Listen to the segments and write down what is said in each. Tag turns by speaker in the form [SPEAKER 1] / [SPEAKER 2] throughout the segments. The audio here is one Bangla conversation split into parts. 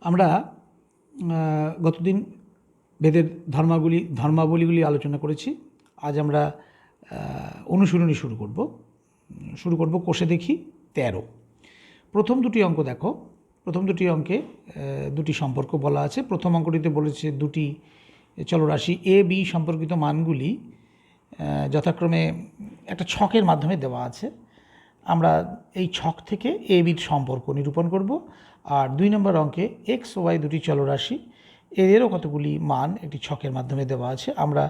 [SPEAKER 1] আমরা গতদিন বেদের ধর্মাবলীগুলি আলোচনা করেছি। আজ আমরা অনুশীলনী শুরু করব কোষে দেখি 13। প্রথম দুটি অঙ্ক দেখো। প্রথম দুটি অঙ্কে দুটি সম্পর্ক বলা আছে। প্রথম অঙ্কটিতে বলেছে দুটি চলরাশি এ বি সম্পর্কিত মানগুলি যথাক্রমে একটা ছকের মাধ্যমে দেওয়া আছে। আমরা এই ছক থেকে এ বির সম্পর্ক নিরূপণ করব। আর 2 নম্বর অঙ্কে এক্স ওয়াই দুটি চলরাশি, এদেরও কতগুলি মান একটি ছকের মাধ্যমে দেওয়া আছে। আমরা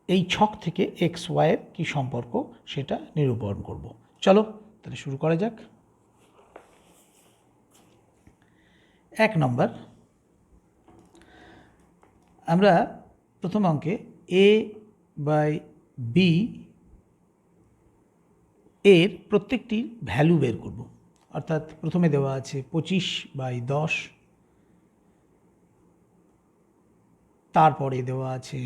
[SPEAKER 1] এই ছক থেকে এক্স ওয়াইয়ের কী সম্পর্ক সেটা নিরূপণ করব। চলো তাহলে শুরু করা যাক। 1 নম্বর, আমরা প্রথম অঙ্কে এ বাই বি এর প্রত্যেকটির ভ্যালু বের করব। অর্থাৎ প্রথমে দেওয়া আছে 25/10, তারপরে দেওয়া আছে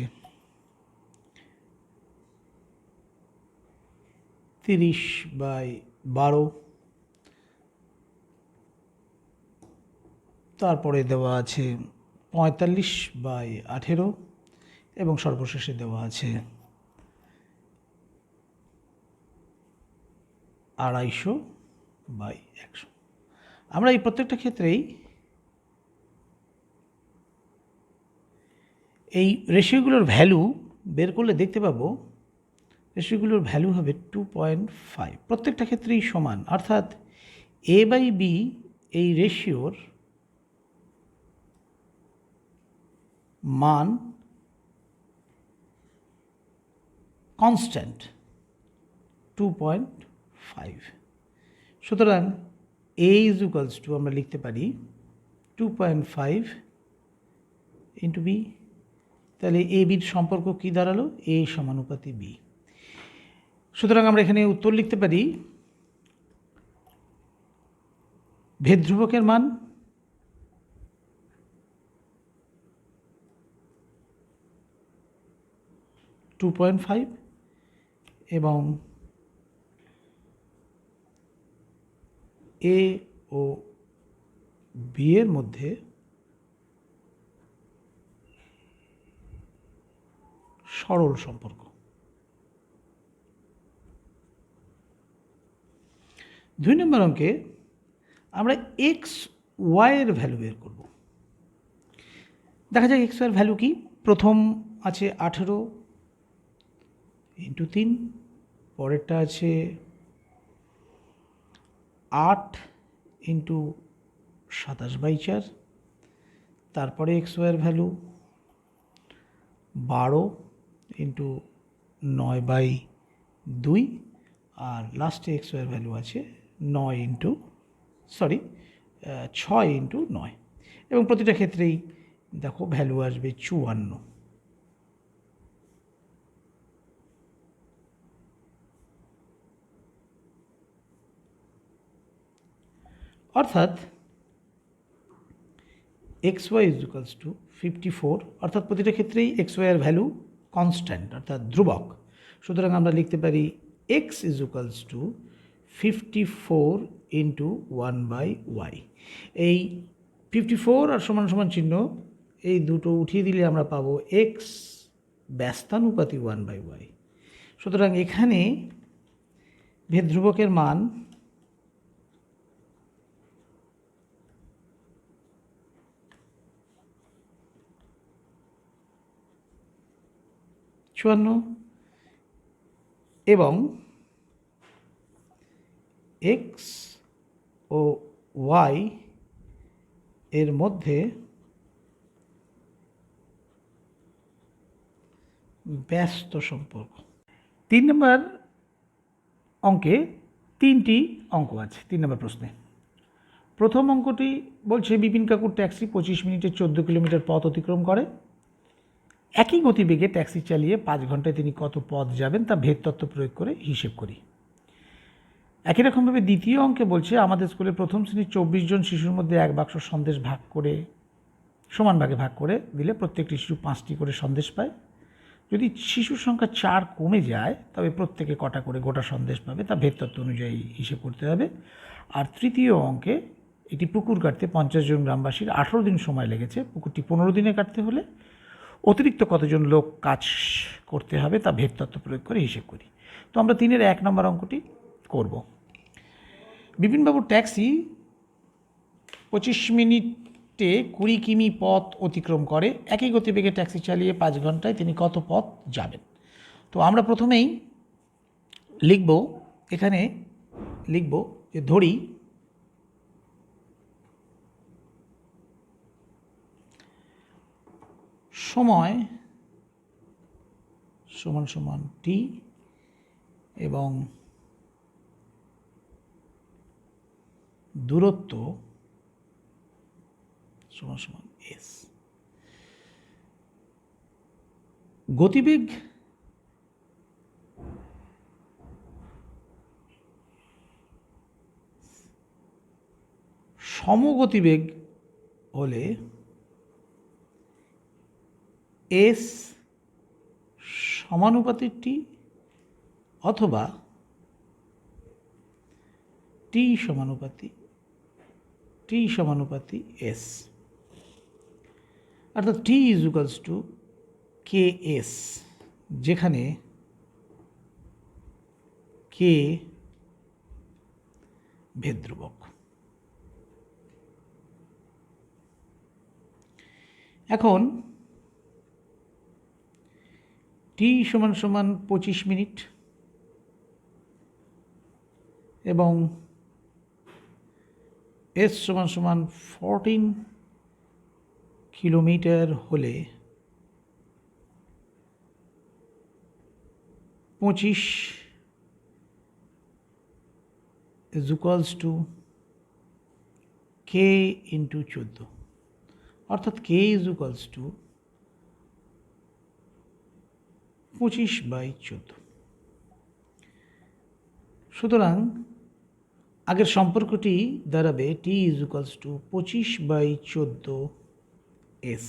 [SPEAKER 1] 30/12, তারপরে দেওয়া আছে 45/18 এবং সর্বশেষে দেওয়া আছে 250/100। আমরা এই প্রত্যেকটা ক্ষেত্রেই এই রেশিওগুলোর ভ্যালু বের করলে দেখতে পাবো রেশিওগুলোর ভ্যালু হবে 2.5, প্রত্যেকটা ক্ষেত্রেই সমান। অর্থাৎ এ বাই বি এই রেশিওর মান কনস্ট্যান্ট 2.5। সুতরাং এ ইজ ইকুয়ালস টু আমরা লিখতে পারি 2.5 ইন্টু বি। তাহলে এ বির সম্পর্ক কী দাঁড়ালো? এ সমানুপাতি বি। সুতরাং আমরা এখানে উত্তর লিখতে পারি ভেদ ধ্রুবকের মান (2.5) এবং এ ও বি এর মধ্যে সরল সম্পর্ক। 2 নম্বর অঙ্কে আমরা এক্স ওয়াইয়ের ভ্যালু বের করব। দেখা যাক এক্স ওয়াইয়ের ভ্যালু কি। প্রথম আছে 18 ইন্টু 3, পরেরটা আছে 8 ইন্টু 27/4, তারপরে এক্স ওয়াইয়ের ভ্যালু 12 ইন্টু 9/2, আর লাস্টে এক্স ওয়াইয়ের ভ্যালু আছে 6 ইন্টু 9। এবং প্রতিটা ক্ষেত্রেই দেখো ভ্যালু আসবে 54। অর্থাৎ x y is equals to 54। অর্থাৎ প্রতিটা ক্ষেত্রেই এক্স ওয়াইয়ের ভ্যালু কনস্ট্যান্ট অর্থাৎ ধ্রুবক। সুতরাং আমরা লিখতে পারি x is equals to 54 into 1/y। এই 54 আর সমান সমান চিহ্ন এই দুটো উঠিয়ে দিলে আমরা পাবো এক্স ব্যস্তানুপাতি 1/y। সুতরাং এখানে ভেদ ধ্রুবকের মান এবং এক্স ও ওয়াই এর মধ্যে ব্যস্ত সম্পর্ক। 3 নম্বর অঙ্কে 3টি অঙ্ক আছে। 3 নম্বর প্রশ্নে প্রথম অঙ্কটি বলছে বিপিন কাকুর ট্যাক্সি 25 মিনিটে 14 কিলোমিটার পথ অতিক্রম করে। একই গতিবেগে ট্যাক্সি চালিয়ে 5 ঘন্টায় তিনি কত পথ যাবেন তা ভেদ তত্ত্ব প্রয়োগ করে হিসেব করি। একই রকমভাবে দ্বিতীয় অঙ্কে বলছে আমাদের স্কুলে প্রথম শ্রেণীর 24 জন শিশুর মধ্যে এক বাক্স সন্দেশ সমান ভাগে ভাগ করে দিলে প্রত্যেকটি শিশু 5টি করে সন্দেশ পায়। যদি শিশুর সংখ্যা 4 কমে যায় তবে প্রত্যেকে কটা করে গোটা সন্দেশ পাবে তা ভেদ তত্ত্ব অনুযায়ী হিসেব করতে হবে। আর তৃতীয় অঙ্কে একটি পুকুর কাটতে 50 জন গ্রামবাসীর 18 দিন সময় লেগেছে, পুকুরটি 15 দিনে কাটতে হলে অতিরিক্ত কতজন লোক কাজ করতে হবে তা ভেদ তত্ত্ব প্রয়োগ করে হিসেব করি। তো আমরা 3-এর 1 নম্বর অঙ্কটি করব। বিপিনবাবুর ট্যাক্সি 25 মিনিটে 20 কিমি পথ অতিক্রম করে। একই গতিবেগে ট্যাক্সি চালিয়ে 5 ঘন্টায় তিনি কত পথ যাবেন? তো আমরা প্রথমেই এখানে লিখব যে ধরি সময় সমান সমান টি এবং দূরত্ব সমান সমান এস। গতিবেগ সমগতিবেগ হলে এস সমানুপাতিক টি অথবা টি সমানুপাতি এস, অর্থাৎ t is equals to k s, যেখানে কে ভেদ ধ্রুবক। এখন টি সমান সমান 25 মিনিট এবং এস সমান সমান 14 কিলোমিটার হলে 25 is equals to k into 14, অর্থাৎ কে ইজ ইকুয়ালস টু 25/14। সুতরাং আগের সম্পর্কটি দাঁড়াবে টি ইজ ইকুয়ালস টু 25/14 এস।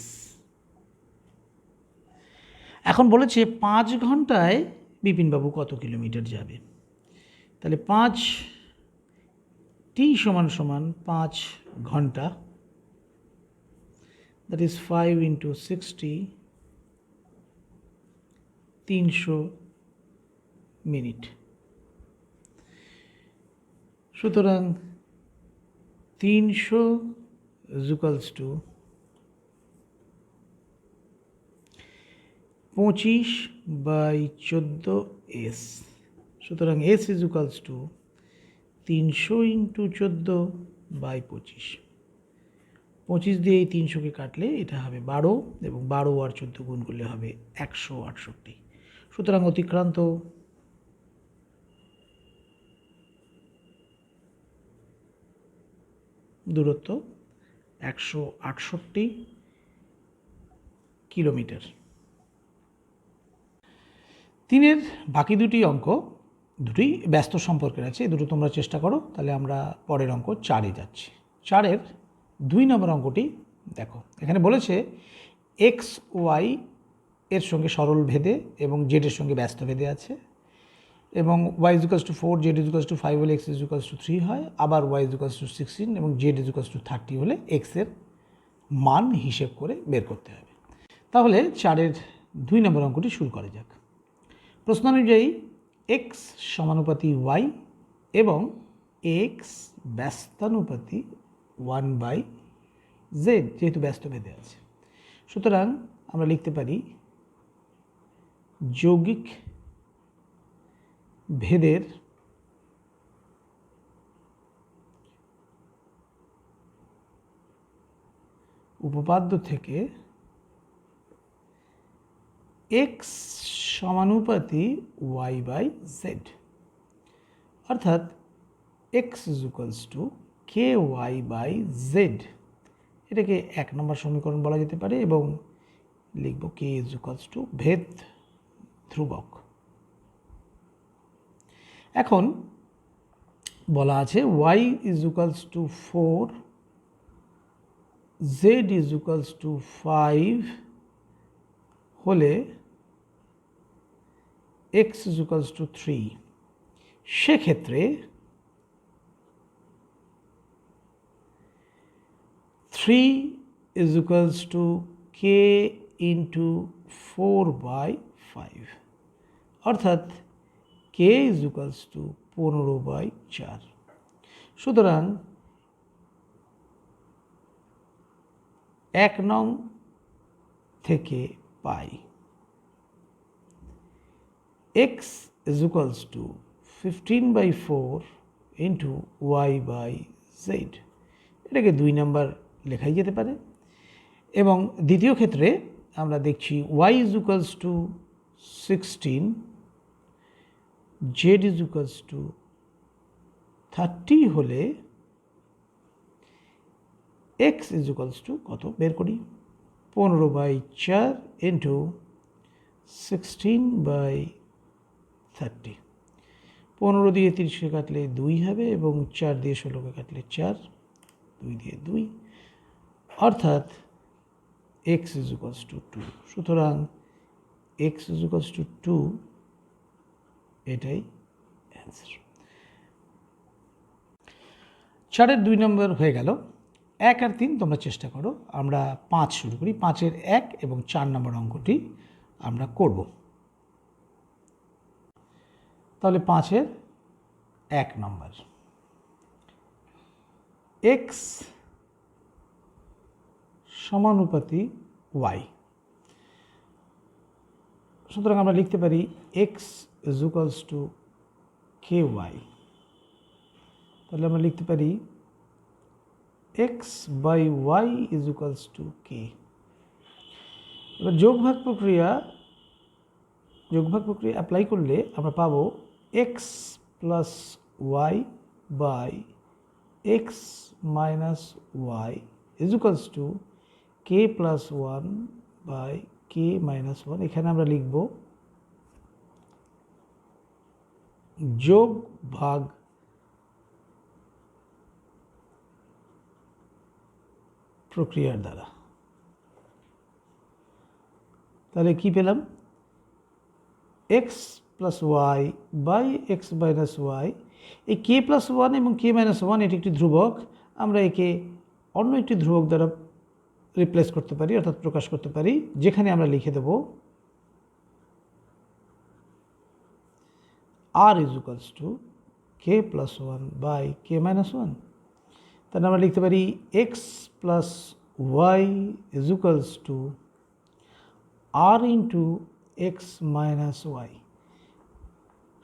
[SPEAKER 1] এখন বলেছে 5 ঘন্টায় বিপিনবাবু কত কিলোমিটার যাবে। তাহলে 5 টি সমান সমান 5 ঘন্টা, দ্যাট ইজ 5 ইন্টু 60, 300 মিনিট। সুতরাং 300 ইজ ইকুয়ালস টু 25/14 এস। সুতরাং S is equals two 300 into 14/25। 25 দিয়ে এই 300কে কাটলে এটা হবে 12 এবং 12 আর 14 গুণ করলে হবে 168। সুতরাং অতিক্রান্ত দূরত্ব 168 কিলোমিটার। 3-এর বাকি দুটি অঙ্ক দুটি ব্যস্ত সম্পর্কের আছে, এই দুটো তোমরা চেষ্টা করো। তাহলে আমরা পরের অঙ্ক 4-এ যাচ্ছি। 4-এর 2 নম্বর অঙ্কটি দেখো। এখানে বলেছে এক্স ওয়াই এর সঙ্গে সরল ভেদে এবং জেডের সঙ্গে ব্যস্ত ভেদে আছে এবং y is equals to 4, z is equals to 5 হলে এক্স ইজ ইকুয়ালস টু 3 হয়। আবার ওয়াই ইজ ইকুয়ালস টু 16 এবং জেড ইজ ইকুয়ালস টু 30 হলে এক্সের মান হিসেব করে বের করতে হবে। তাহলে 4-এর 2 নম্বর অঙ্কটি শুরু করা যাক। প্রশ্ন অনুযায়ী এক্স সমানুপাতি ওয়াই এবং এক্স ব্যস্তানুপাতি 1/z, যেহেতু ব্যস্ত ভেদে আছে। সুতরাং আমরা লিখতে পারি যৌগিক ভেদের উপপাদ্য থেকে এক্স সমানুপাতি y/z, অর্থাৎ x is equals to K y/z। এটাকে 1 নম্বর সমীকরণ বলা যেতে পারে এবং লিখব কে ইজ ইকুয়ালস টু ভেদ ধ্রুবক। এখন বলা আছে y is equals to 4, z is equals to 5 হলে x ইজ ইকুয়ালস টু 3। সেক্ষেত্রে 3 is equals to k into 4/5, অর্থাৎ k is equals to 15/4। সুতরাং 1 নং থেকে পাই x is equals to 15/4 into y/z, এটাকে 2 নাম্বার লেখাই যেতে পারে। এবং দ্বিতীয় ক্ষেত্রে আমরা দেখছি y is equals to 16, z is equals to 30 হলে x is equals to কত বের করি, 15/4 into 16/30। 15 দিয়ে 30কে কাটলে 2 হবে এবং 4 দিয়ে 16কে কাটলে 4, 2 দিয়ে 2, অর্থাৎ x is equals to 2। সুতরাং x is equals to 2, এটাই অ্যান্সার। 4-এর 2 নম্বর হয়ে গেল। 1 আর 3 তোমরা চেষ্টা করো। আমরা 5 শুরু করি। 5-এর 1 এবং 4 নম্বর অঙ্কটি আমরা করব। তাহলে 5-এর 1 নম্বর, x সমানুপাতি y। সুতরাং আমরা লিখতে পারি x is equals to ky। তাহলে আমরা লিখতে পারি x by y is equals to k। এবার যোগভাগ প্রক্রিয়া অ্যাপ্লাই করলে আমরা পাবো x plus y by x minus y is equals to k plus 1 by k minus 1। এখানে আমরা লিখব যোগ ভাগ প্রক্রিয়ার দ্বারা। তাহলে কি পেলাম, x plus y by x minus y। এই k plus 1 এবং k minus 1 এটি একটি ধ্রুবক, আমরা একে অন্য একটি ধ্রুবক দ্বারা রিপ্লেস করতে পারি, অর্থাৎ প্রকাশ করতে পারি, যেখানে আমরা লিখে দেব r is equals to k plus 1 by k minus 1। তাহলে আমরা লিখতে পারি x plus y is equals to r into x minus y।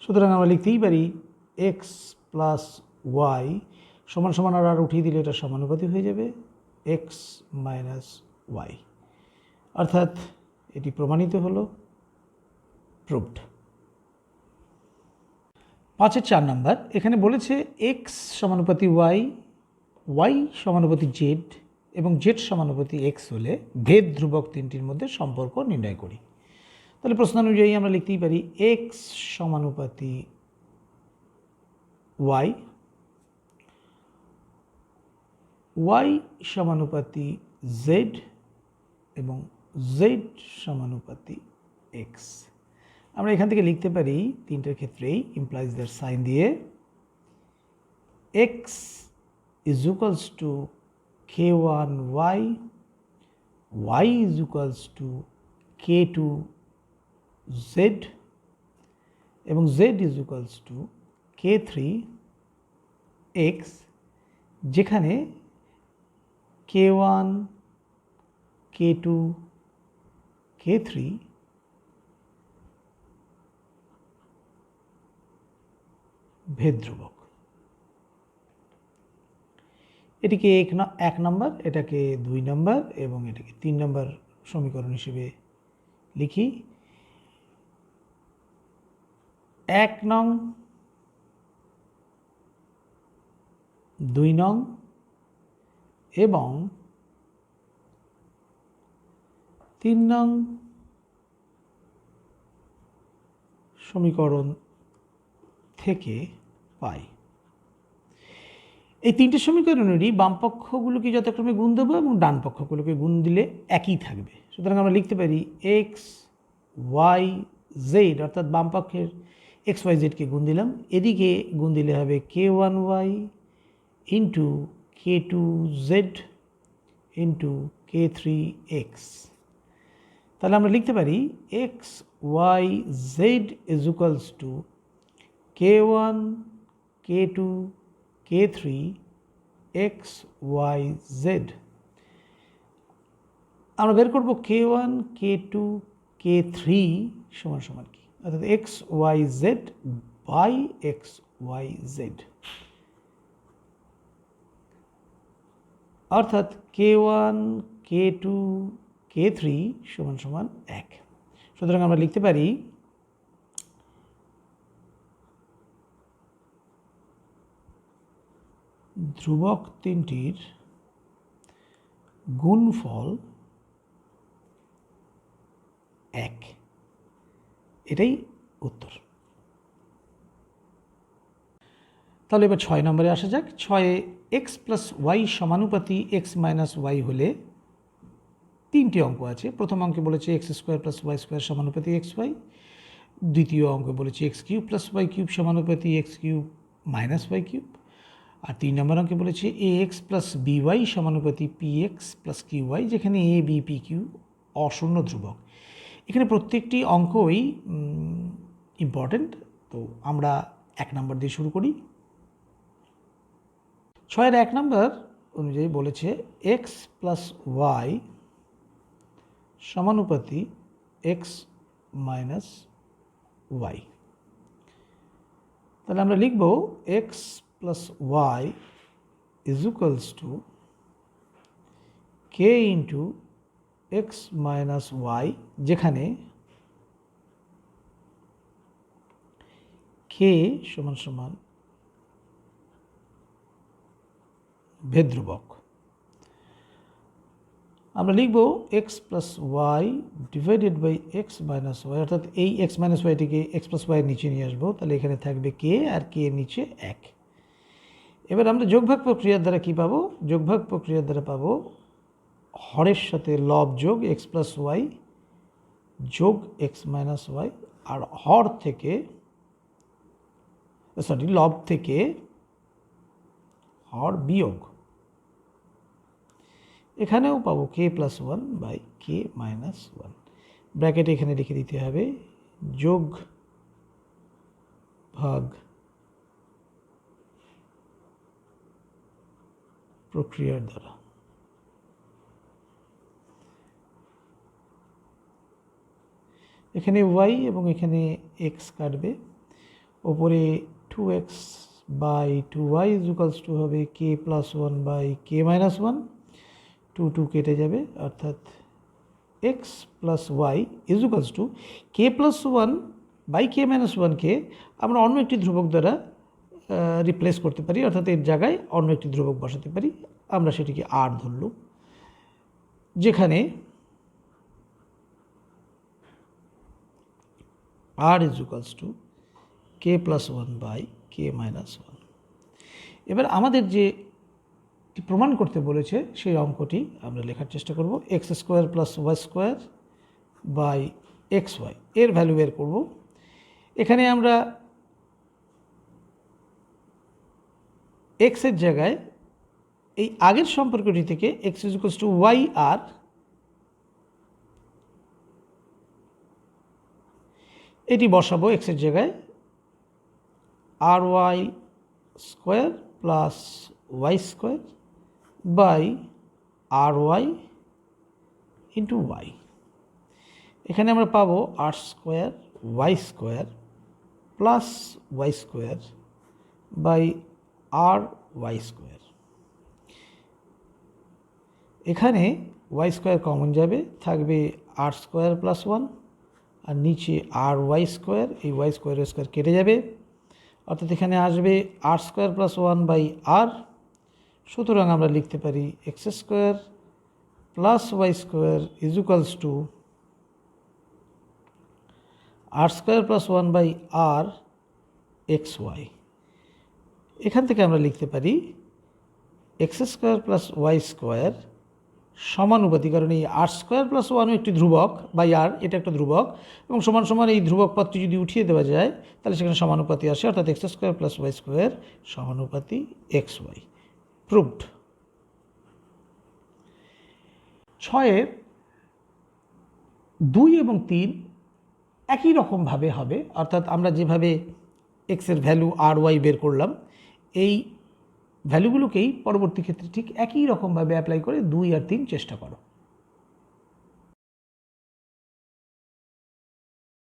[SPEAKER 1] সুতরাং আমরা লিখতেই পারি x plus y সমান সমান আর উঠিয়ে দিলে এটা সমানুপাতি হয়ে যাবে x minus y, অর্থাৎ এটি প্রমাণিত হলো, প্রুভড। 5-এর 4 নাম্বার, এখানে বলেছে x সমানুপাতি y, y সমানুপাতি z এবং z সমানুপাতি x হলে ভেদ ধ্রুবক তিনটির মধ্যে সম্পর্ক নির্ণয় করি। তাহলে প্রশ্ন অনুযায়ী আমরা লিখতেই পারি x সমানুপাতি y, y সমানুপাতি z এবং z সমানুপাতি x। আমরা এখান থেকে লিখতে পারি তিনটের ক্ষেত্রেই ইমপ্লাইজ দ্যাট সাইন দিয়ে x is equals to k1y, y is equals to k2z এবং z is equals to k3x, যেখানে k1, k2, k3 ভেদ ধ্রুবক। এটিকে 1 নম্বর, এটাকে 2 নম্বর এবং এটাকে 3 নম্বর সমীকরণ হিসেবে লিখি। 1 নং, 2 নং এবং 3 নং সমীকরণ থেকে পাই। এই তিনটে সমীকরণেরই বাম পক্ষগুলোকে যথাক্রমে গুণ দেবো এবং ডান পক্ষগুলোকে গুণ দিলে একই থাকবে। সুতরাং আমরা লিখতে পারি x y z, অর্থাৎ বাম পক্ষের x y zকে গুণ দিলাম, এদিকে গুণ দিলে হবে k1y into k2z into k3x। তাহলে আমরা লিখতে পারি x y z is equals to k1 k2 k3 x y z. আমরা বের করব k1 k2 k3 সমান সমান কি, অর্থাৎ x y z by x y z, অর্থাৎ k1 k2 k3 সমান সমান 1। সুতরাং আমরা লিখতে পারি ধ্রুবক তিনটির গুণফল 1। এটাই উত্তর। তাহলে এবার 6 নম্বরে আসা যাক। 6-এ এক্স প্লাস ওয়াই সমানুপাতি এক্স মাইনাস ওয়াই হলে 3টি অঙ্ক আছে। প্রথম অঙ্কে বলেছে x square plus y square সমানুপাতি এক্স ওয়াই, দ্বিতীয় অঙ্কে বলেছে x cube plus y cube সমানুপাতি x cube minus y cube, আর 3 নম্বর অঙ্কে বলেছে a x plus b y সমানুপাতি p x plus q y, যেখানে এ বি পি কিউ অশূন্য ধ্রুবক। এখানে প্রত্যেকটি অঙ্কই ইম্পর্টেন্ট। তো আমরা 1 নম্বর দিয়ে শুরু করি। 6-এর 1 নম্বর অনুযায়ী বলেছে এক্স প্লাস ওয়াই সমানুপাতি এক্স মাইনাস ওয়াই। তাহলে আমরা লিখব x plus y is equals to k into x minus y, যেখানে কে সমান সমান ভেদ্রুবক। আমরা লিখব x plus y divided by x minus y, অর্থাৎ এই এক্স মাইনাস ওয়াইটিকে এক্স প্লাস ওয়াইয়ের নিচে নিয়ে আসবো। তাহলে এখানে থাকবে কে আর কে এর নিচে 1। এবার আমরা যোগভাগ প্রক্রিয়ার দ্বারা কি পাবো? যোগভাগ প্রক্রিয়ার দ্বারা পাবো হরের সাথে লব যোগ এক্স প্লাস ওয়াই যোগ এক্স মাইনাস ওয়াই, আর হর থেকে লব থেকে হর বিয়োগ। এখানেও পাবো k plus one by k minus one. ব্র্যাকেটে এখানে লিখে দিতে হবে যোগ ভাগ প্রক্রিয়ার দ্বারা। এখানে ওয়াই এবং এখানে এক্স কাটবে, ওপরে 2x by 2y is equals to হবে k plus one by k minus one. 2 কেটে যাবে, অর্থাৎ x plus y is equals to k plus one by k minus ওয়ানকে আমরা অন্য একটি ধ্রুবক দ্বারা রিপ্লেস করতে পারি, অর্থাৎ এর জায়গায় অন্য একটি ধ্রুবক বসাতে পারি। আমরা সেটিকে আর ধরলাম, যেখানে r is equals to k plus one by k minus one. এবার আমাদের যে প্রমাণ করতে বলেছে সেই অঙ্কটি আমরা লেখার চেষ্টা করব। X square plus y square by x y এর ভ্যালু বের করব। এখানে আমরা এক্সের জায়গায় এই আগের সম্পর্কটি থেকে x is equals to y r এটি বসাবো এক্সের জায়গায়, r y square plus y square by r y into y. এখানে আমরা পাবো r square y square plus y square by r y square. এখানে ওয়াই স্কোয়ার কমন যাবে, থাকবে আর স্কোয়ার প্লাস ওয়ান, আর নিচে আর ওয়াই স্কোয়ার, এই ওয়াই স্কোয়ার স্কোয়ার কেটে যাবে, অর্থাৎ এখানে আসবে r square plus one by r. সুতরাং আমরা লিখতে পারি x square plus y square is equals to r square plus one by r x y. এখান থেকে আমরা লিখতে পারি x square plus y square সমানুপাতি, কারণ এই আর স্কোয়ার প্লাস ওয়ানও একটি ধ্রুবক বাই আর, এটা একটা ধ্রুবক, এবং সমান সমান এই ধ্রুবক পদটি যদি উঠিয়ে দেওয়া যায় তাহলে সেখানে সমানুপাতি আসে, অর্থাৎ x square plus y square সমানুপাতি এক্স ওয়াই। প্রুভড। 6-এর 2 এবং 3 একই রকমভাবে হবে, অর্থাৎ আমরা যেভাবে এক্সের ভ্যালু আর ওয়াই বের করলাম, এই ভ্যালুগুলোকেই পরবর্তী ক্ষেত্রে ঠিক একই রকমভাবে অ্যাপ্লাই করে 2 আর 3 চেষ্টা করো।